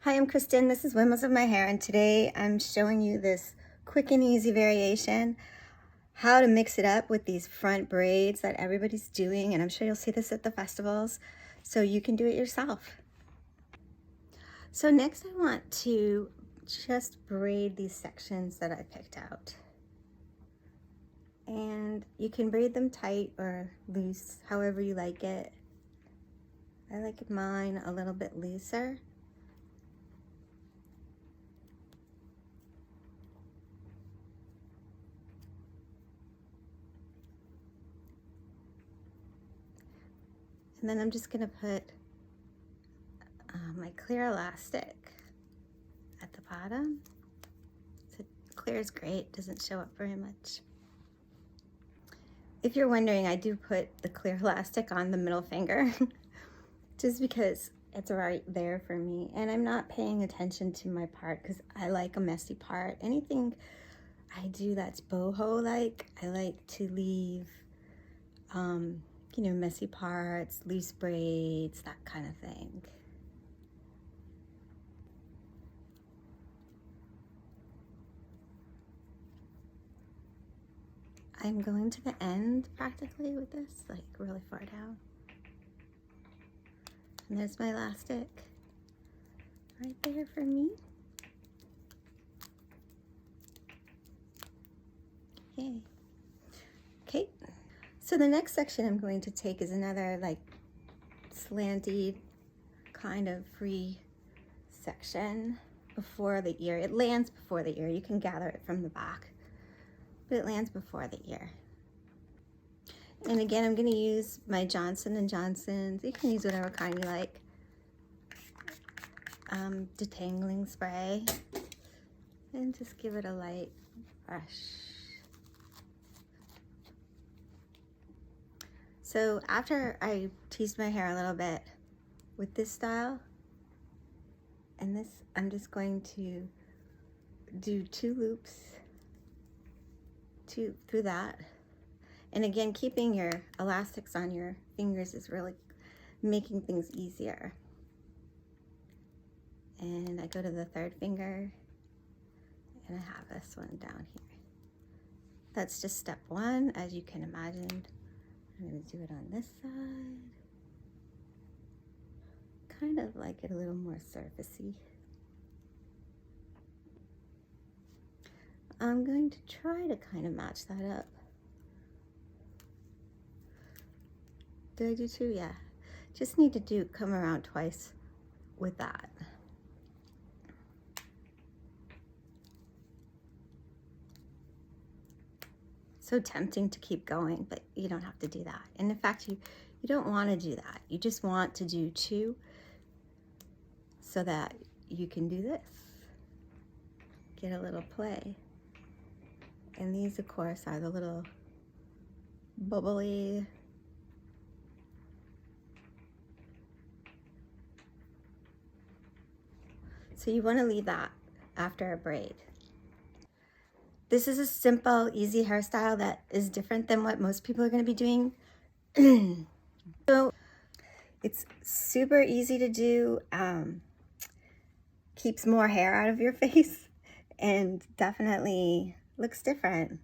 Hi, I'm Kristen. This is Whims of My Hair, and today I'm showing you this quick and easy variation, how to mix it up with these front braids that everybody's doing, and I'm sure you'll see this at the festivals, so you can do it yourself. So next I want to just braid these sections that I picked out. And you can braid them tight or loose, however you like it. I like mine a little bit looser. And then I'm just gonna put my clear elastic at the bottom. So clear is great, doesn't show up very much. If you're wondering, I do put the clear elastic on the middle finger just because it's right there for me, and I'm not paying attention to my part because I like a messy part. Anything I do that's boho-like, I like to leave you know, messy parts, loose braids, that kind of thing. I'm going to the end practically with this, like really far down. And there's my elastic right there for me. Yay. Okay. So the next section I'm going to take is another like slanty kind of free section before the ear. It lands before the ear. You can gather it from the back, but it lands before the ear. And again, I'm going to use my Johnson & Johnson's. You can use whatever kind you like. Detangling spray, and just give it a light brush. So after I teased my hair a little bit with this style and this, I'm just going to do 2 loops through that. And again, keeping your elastics on your fingers is really making things easier. And I go to the 3rd finger and I have this one down here. That's just step 1, as you can imagine. I'm going to do it on this side. Kind of like it a little more surfacey. I'm going to try to kind of match that up. Did I do 2? Yeah. Just need to come around twice with that. So tempting to keep going, but you don't have to do that. And in fact, you don't want to do that. You just want to do 2 so that you can do this. Get a little play. And these, of course, are the little bubbly so you want to leave that after a braid. This is a simple, easy hairstyle that is different than what most people are going to be doing. So it's super easy to do, keeps more hair out of your face, and definitely looks different.